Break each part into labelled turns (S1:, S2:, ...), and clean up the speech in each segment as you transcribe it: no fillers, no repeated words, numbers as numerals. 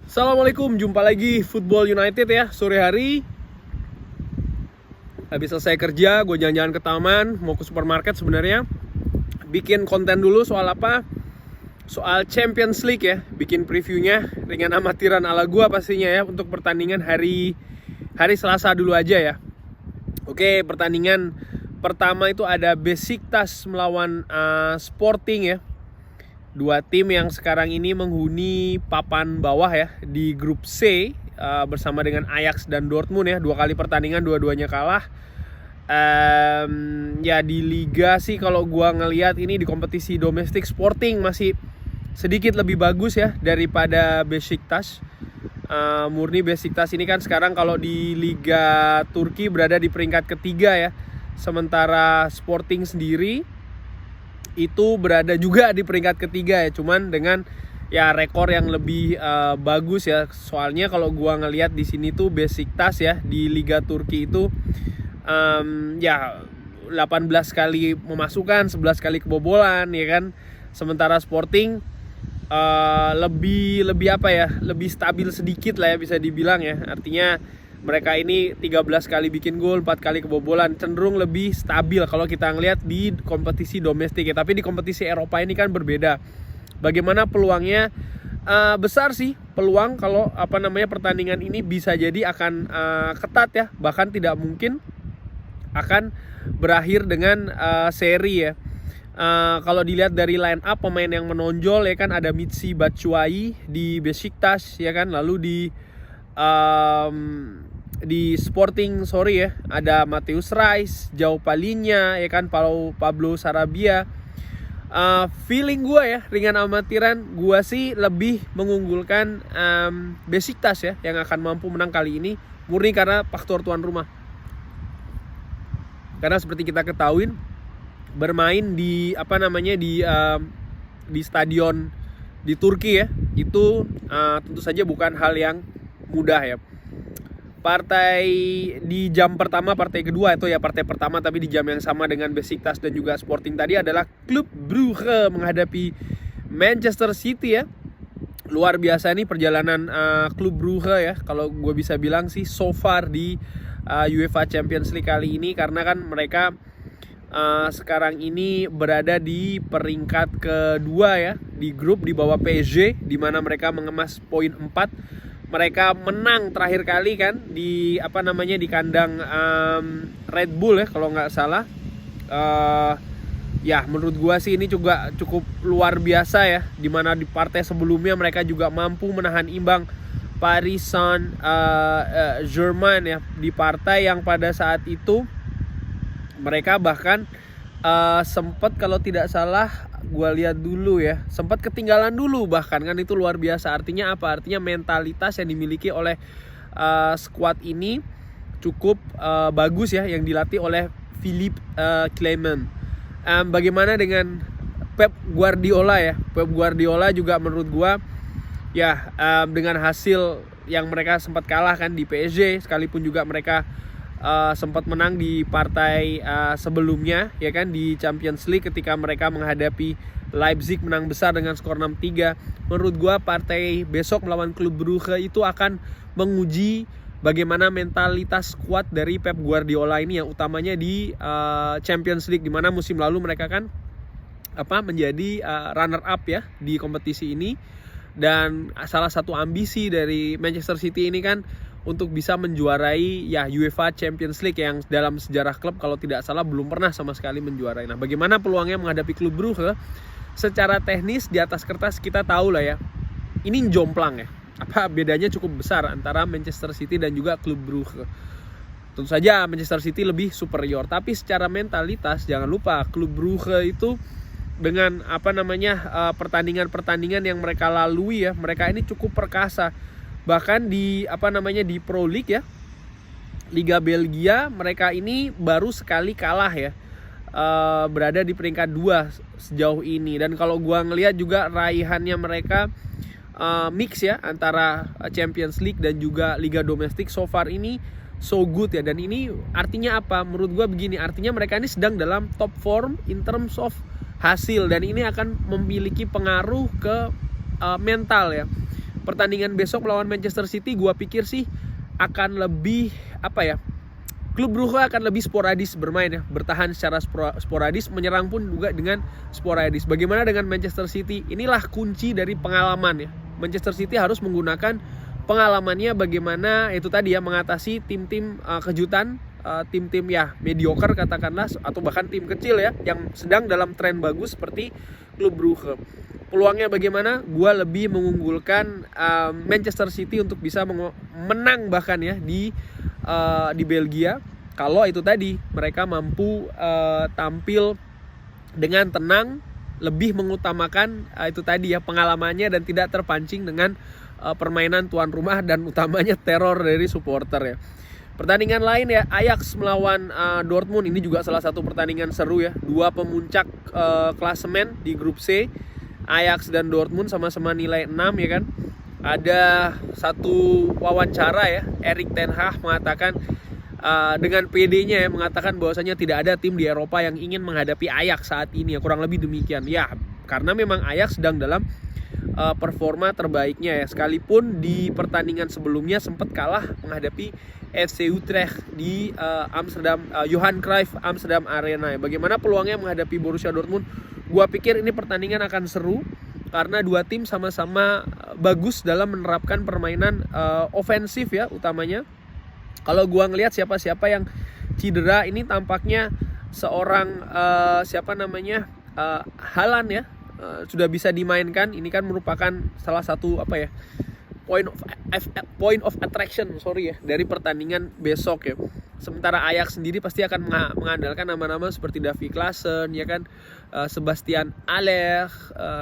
S1: Assalamualaikum, jumpa lagi Football United ya. Sore hari habis selesai kerja, gue jalan-jalan ke taman, mau ke supermarket sebenarnya. Bikin konten dulu soal apa? Soal Champions League ya. Bikin previewnya dengan amatiran ala gue pastinya ya. Untuk pertandingan hari Selasa dulu aja ya. Oke, pertandingan pertama itu ada Besiktas melawan Sporting ya. Dua tim yang sekarang ini menghuni papan bawah ya di grup C bersama dengan Ajax dan Dortmund ya. Dua kali pertandingan dua-duanya kalah. Ya di liga sih kalau gua ngelihat ini di kompetisi domestik Sporting masih sedikit lebih bagus ya daripada Besiktas. Murni Besiktas ini kan sekarang kalau di Liga Turki berada di peringkat ketiga ya. Sementara Sporting sendiri itu berada juga di peringkat ketiga ya, cuman dengan ya rekor yang lebih bagus ya. Soalnya kalau gua ngelihat di sini tuh Besiktas ya di Liga Turki itu ya 18 kali memasukkan, 11 kali kebobolan ya kan. Sementara Sporting lebih apa ya? Lebih stabil sedikit lah ya bisa dibilang ya. Artinya mereka ini 13 kali bikin gol, 4 kali kebobolan, cenderung lebih stabil kalau kita ngelihat di kompetisi domestik ya. Tapi di kompetisi Eropa ini kan berbeda. Bagaimana peluangnya? Besar sih peluang kalau pertandingan ini bisa jadi akan ketat ya. Bahkan tidak mungkin akan berakhir dengan seri ya. Kalau dilihat dari line up pemain yang menonjol ya kan, ada Michy Batshuayi di Besiktas ya kan, lalu di Sporting ya ada Matheus Reis, João Palhinha ya kan, Pablo Sarabia. Feeling gue ya ringan amatiran, gue sih lebih mengunggulkan Besiktas ya yang akan mampu menang kali ini, murni karena faktor tuan rumah. Karena seperti kita ketahui bermain di di stadion di Turki ya, itu tentu saja bukan hal yang mudah ya. Partai di jam pertama, partai kedua itu ya partai pertama tapi di jam yang sama dengan Besiktas dan juga Sporting tadi adalah Club Brugge menghadapi Manchester City ya. Luar biasa nih perjalanan Club Brugge ya, kalau gue bisa bilang sih so far di UEFA Champions League kali ini, karena kan mereka sekarang ini berada di peringkat kedua ya di grup di bawah PSG, di mana mereka mengemas poin 4. Mereka menang terakhir kali kan di di kandang Red Bull ya kalau nggak salah. Ya menurut gua sih ini juga cukup luar biasa ya, di mana di partai sebelumnya mereka juga mampu menahan imbang Paris Saint-Germain ya, di partai yang pada saat itu mereka bahkan sempat kalau tidak salah gue lihat dulu ya, sempat ketinggalan dulu bahkan kan. Itu luar biasa. Artinya apa? Artinya mentalitas yang dimiliki oleh squad ini cukup bagus ya, yang dilatih oleh Philippe Clement. Bagaimana dengan Pep Guardiola ya? Pep Guardiola juga menurut gue ya dengan hasil yang mereka sempat kalah kan di PSG, sekalipun juga mereka sempat menang di partai sebelumnya ya kan di Champions League ketika mereka menghadapi Leipzig, menang besar dengan skor 6-3. Menurut gua partai besok melawan Club Brugge itu akan menguji bagaimana mentalitas kuat dari Pep Guardiola ini, yang utamanya di Champions League, di mana musim lalu mereka kan menjadi runner up ya di kompetisi ini. Dan salah satu ambisi dari Manchester City ini kan untuk bisa menjuarai ya UEFA Champions League, yang dalam sejarah klub kalau tidak salah belum pernah sama sekali menjuarai. Nah, bagaimana peluangnya menghadapi Club Brugge? Secara teknis di atas kertas kita tahu lah ya, ini jomplang ya. Apa bedanya cukup besar antara Manchester City dan juga Club Brugge. Tentu saja Manchester City lebih superior, tapi secara mentalitas jangan lupa Club Brugge itu dengan pertandingan-pertandingan yang mereka lalui ya, mereka ini cukup perkasa. Bahkan di di Pro League ya, Liga Belgia, mereka ini baru sekali kalah ya, berada di peringkat 2 sejauh ini. Dan kalau gua ngelihat juga raihannya mereka mix ya antara Champions League dan juga Liga Domestik so far ini so good ya. Dan ini artinya apa? Menurut gua begini, artinya mereka ini sedang dalam top form in terms of hasil, dan ini akan memiliki pengaruh ke mental ya. pertandingan besok melawan Manchester City gua pikir sih akan lebih Klub Brugge akan lebih sporadis bermain ya, bertahan secara sporadis, menyerang pun juga dengan sporadis. Bagaimana dengan Manchester City? Inilah kunci dari pengalaman ya. Manchester City harus menggunakan pengalamannya bagaimana itu tadi ya, mengatasi tim-tim kejutan, tim-tim ya mediocre katakanlah, atau bahkan tim kecil ya yang sedang dalam tren bagus seperti Klub Brugge. Peluangnya bagaimana? Gua lebih mengunggulkan Manchester City untuk bisa menang bahkan ya di Belgia, kalau itu tadi mereka mampu tampil dengan tenang, lebih mengutamakan itu tadi ya pengalamannya dan tidak terpancing dengan permainan tuan rumah dan utamanya teror dari supporter ya. Pertandingan lain ya, Ajax melawan Dortmund, ini juga salah satu pertandingan seru ya. Dua pemuncak klasemen di grup C, Ajax dan Dortmund sama-sama nilai 6 ya kan. Ada satu wawancara ya, Erik ten Hag mengatakan dengan PD-nya ya, mengatakan bahwasanya tidak ada tim di Eropa yang ingin menghadapi Ajax saat ini ya, kurang lebih demikian ya, karena memang Ajax sedang dalam performa terbaiknya ya, sekalipun di pertandingan sebelumnya sempat kalah menghadapi FC Utrecht di Johan Cruyff Amsterdam Arena ya. Bagaimana peluangnya menghadapi Borussia Dortmund? Gua pikir ini pertandingan akan seru karena dua tim sama-sama bagus dalam menerapkan permainan ofensif ya, utamanya. Kalau gua ngelihat siapa-siapa yang cedera ini tampaknya seorang Haaland ya sudah bisa dimainkan. Ini kan merupakan salah satu point of attraction dari pertandingan besok ya. Sementara Ajax sendiri pasti akan mengandalkan nama-nama seperti Davy Klaassen ya kan, Sebastian Haller,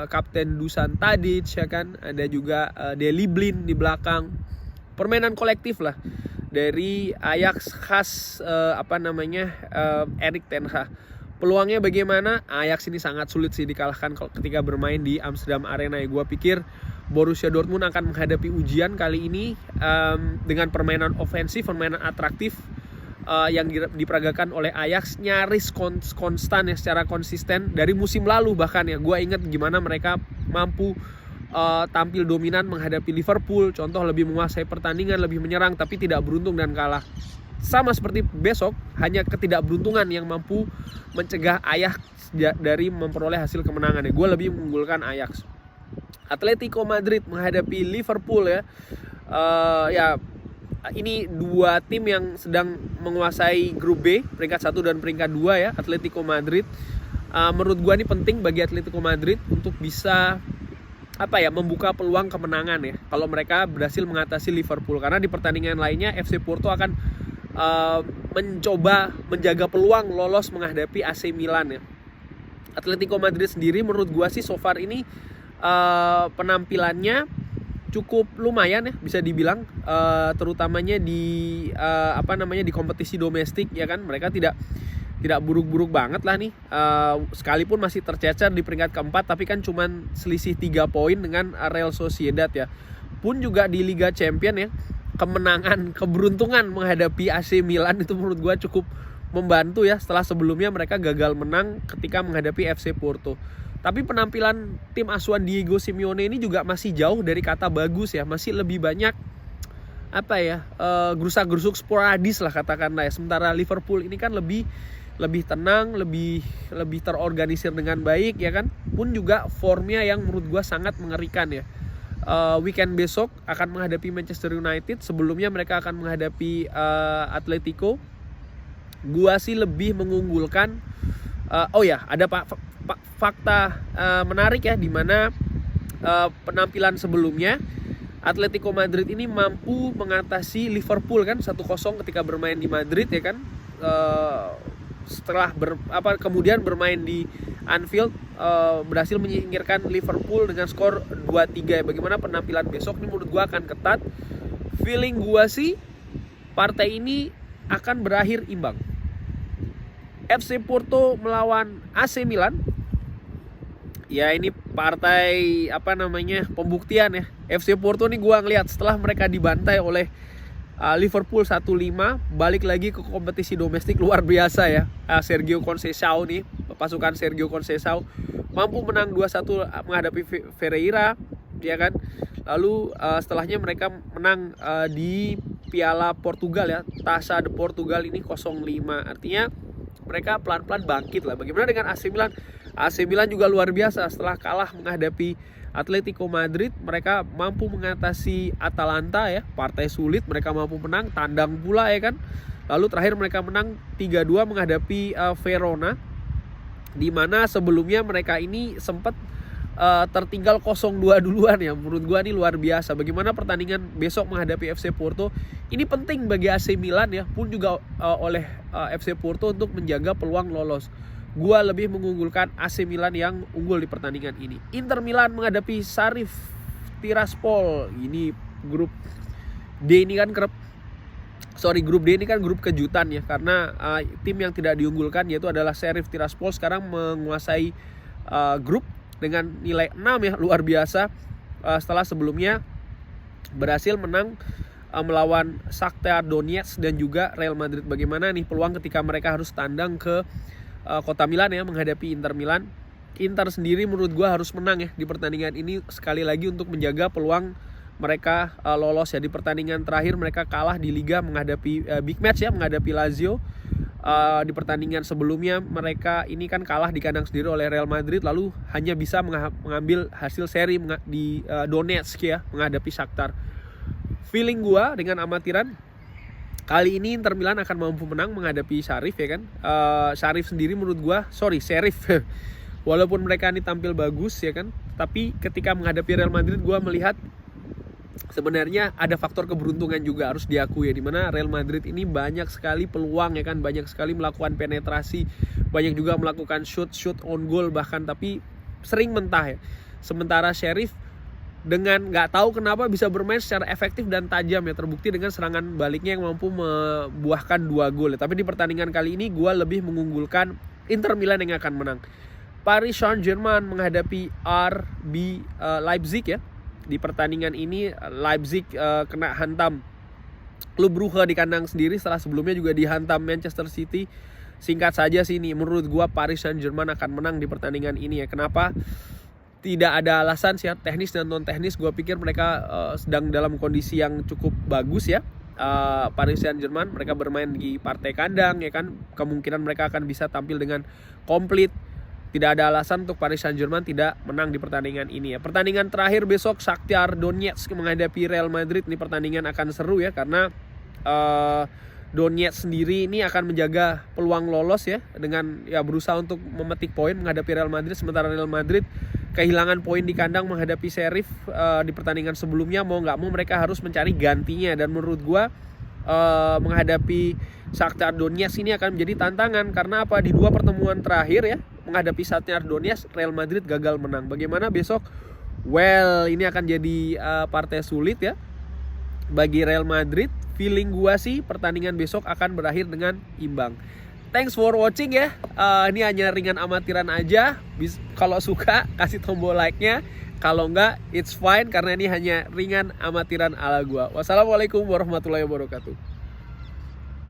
S1: Kapten Dusan Tadic ya kan, ada juga Daley Blind di belakang. Permainan kolektif lah dari Ajax khas Erik ten Hag. Peluangnya bagaimana? Ajax ini sangat sulit sih dikalahkan ketika bermain di Amsterdam Arena ya. Gua pikir Borussia Dortmund akan menghadapi ujian kali ini dengan permainan ofensif, permainan atraktif yang diperagakan oleh Ajax, nyaris konstan ya, secara konsisten dari musim lalu bahkan ya. Gua ingat gimana mereka mampu tampil dominan menghadapi Liverpool, contoh lebih menguasai pertandingan, lebih menyerang, tapi tidak beruntung dan kalah. Sama seperti besok, hanya ketidakberuntungan yang mampu mencegah Ajax dari memperoleh hasil kemenangan ya. Gue lebih mengunggulkan Ajax. Atletico Madrid menghadapi Liverpool ya. Ini dua tim yang sedang menguasai grup B, peringkat 1 dan peringkat 2 ya. Atletico Madrid, menurut gue ini penting bagi Atletico Madrid untuk bisa membuka peluang kemenangan ya, kalau mereka berhasil mengatasi Liverpool. Karena di pertandingan lainnya FC Porto akan mencoba menjaga peluang lolos menghadapi AC Milan ya. Atletico Madrid sendiri menurut gua sih so far ini penampilannya cukup lumayan ya, bisa dibilang, terutamanya di di kompetisi domestik ya kan. Mereka tidak buruk-buruk banget lah nih, sekalipun masih tercecer di peringkat keempat, tapi kan cuman selisih 3 poin dengan Real Sociedad ya. Pun juga di Liga Champion ya, keberuntungan menghadapi AC Milan itu menurut gue cukup membantu ya, setelah sebelumnya mereka gagal menang ketika menghadapi FC Porto. Tapi penampilan tim asuhan Diego Simeone ini juga masih jauh dari kata bagus ya, masih lebih banyak gerusak-gerusuk sporadis lah katakanlah ya. Sementara Liverpool ini kan lebih tenang, lebih terorganisir dengan baik ya kan. Pun juga formnya yang menurut gue sangat mengerikan ya. Weekend besok akan menghadapi Manchester United, sebelumnya mereka akan menghadapi Atletico. Gua sih lebih mengunggulkan ada fakta menarik ya, di mana penampilan sebelumnya Atletico Madrid ini mampu mengatasi Liverpool kan 1-0 ketika bermain di Madrid ya kan. Setelah kemudian bermain di Anfield, berhasil menyingkirkan Liverpool dengan skor 2-3. Bagaimana penampilan besok ini menurut gue akan ketat. Feeling gue sih partai ini akan berakhir imbang. FC Porto melawan AC Milan. Ya ini partai pembuktian ya. FC Porto nih gue ngeliat setelah mereka dibantai oleh Liverpool 1-5, balik lagi ke kompetisi domestik luar biasa ya. Sergio Conceição nih, pasukan Sergio Conceição mampu menang 2-1 menghadapi Ferreira ya kan. Lalu setelahnya mereka menang di Piala Portugal ya, Taça de Portugal ini 0-5. Artinya mereka pelan-pelan bangkit lah. Bagaimana dengan AC Milan? AC Milan juga luar biasa setelah kalah menghadapi Atletico Madrid, mereka mampu mengatasi Atalanta ya, partai sulit, mereka mampu menang, tandang pula ya kan. Lalu terakhir mereka menang 3-2 menghadapi Verona, di mana sebelumnya mereka ini sempat tertinggal 0-2 duluan ya. Menurut gua ini luar biasa. Bagaimana pertandingan besok menghadapi FC Porto ini penting bagi AC Milan ya, pun juga oleh FC Porto untuk menjaga peluang lolos. Gua lebih mengunggulkan AC Milan yang unggul di pertandingan ini. Inter Milan menghadapi Sheriff Tiraspol. Ini grup D ini kan grup D ini kan grup kejutan ya, karena tim yang tidak diunggulkan yaitu adalah Sheriff Tiraspol sekarang menguasai grup dengan nilai 6 ya, luar biasa. Setelah sebelumnya berhasil menang melawan Shakhtar Donetsk dan juga Real Madrid. Bagaimana nih peluang ketika mereka harus tandang ke kota Milan ya, menghadapi Inter Milan. Inter sendiri menurut gue harus menang ya di pertandingan ini sekali lagi untuk menjaga peluang mereka lolos ya. Di pertandingan terakhir mereka kalah di Liga menghadapi big match ya, menghadapi Lazio. Di pertandingan sebelumnya mereka ini kan kalah di kandang sendiri oleh Real Madrid, lalu hanya bisa mengambil hasil seri di Donetsk ya, menghadapi Shakhtar. Feeling gua dengan amatiran kali ini Inter Milan akan mampu menang menghadapi Sheriff ya kan. Sheriff sendiri menurut gua, Sheriff walaupun mereka ini tampil bagus ya kan, tapi ketika menghadapi Real Madrid gua melihat sebenarnya ada faktor keberuntungan juga harus diakui ya, dimana Real Madrid ini banyak sekali peluang ya kan, banyak sekali melakukan penetrasi, banyak juga melakukan shoot on goal bahkan, tapi sering mentah ya. Sementara Sheriff dengan nggak tahu kenapa bisa bermain secara efektif dan tajam ya, terbukti dengan serangan baliknya yang mampu membuahkan 2 gol ya. Tapi di pertandingan kali ini gue lebih mengunggulkan Inter Milan yang akan menang. Paris Saint-Germain menghadapi RB Leipzig ya. Di pertandingan ini Leipzig kena hantam klub Brugge di kandang sendiri setelah sebelumnya juga dihantam Manchester City. Singkat saja sih ini menurut gua Paris Saint-Germain akan menang di pertandingan ini ya. Kenapa? Tidak ada alasan sih ya, teknis dan non teknis gua pikir mereka sedang dalam kondisi yang cukup bagus ya. Paris Saint-Germain mereka bermain di partai kandang ya kan, kemungkinan mereka akan bisa tampil dengan komplit. Tidak ada alasan untuk Paris Saint-Germain tidak menang di pertandingan ini ya. Pertandingan terakhir besok Shakhtar Donetsk menghadapi Real Madrid. Ini pertandingan akan seru ya, karena Donetsk sendiri ini akan menjaga peluang lolos ya, dengan ya berusaha untuk memetik poin menghadapi Real Madrid. Sementara Real Madrid kehilangan poin di kandang menghadapi Sheriff di pertandingan sebelumnya. Mau nggak mau mereka harus mencari gantinya, dan menurut gua menghadapi Shakhtar Donetsk ini akan menjadi tantangan. Karena apa? Di 2 pertemuan terakhir ya menghadapi Shakhtar Donetsk, Real Madrid gagal menang. Bagaimana besok? Well, ini akan jadi partai sulit ya bagi Real Madrid. Feeling gua sih pertandingan besok akan berakhir dengan imbang. Thanks for watching ya. Ini hanya ringan amatiran aja. Kalau suka kasih tombol like-nya. Kalau enggak, it's fine karena ini hanya ringan amatiran ala gua. Wassalamualaikum warahmatullahi wabarakatuh.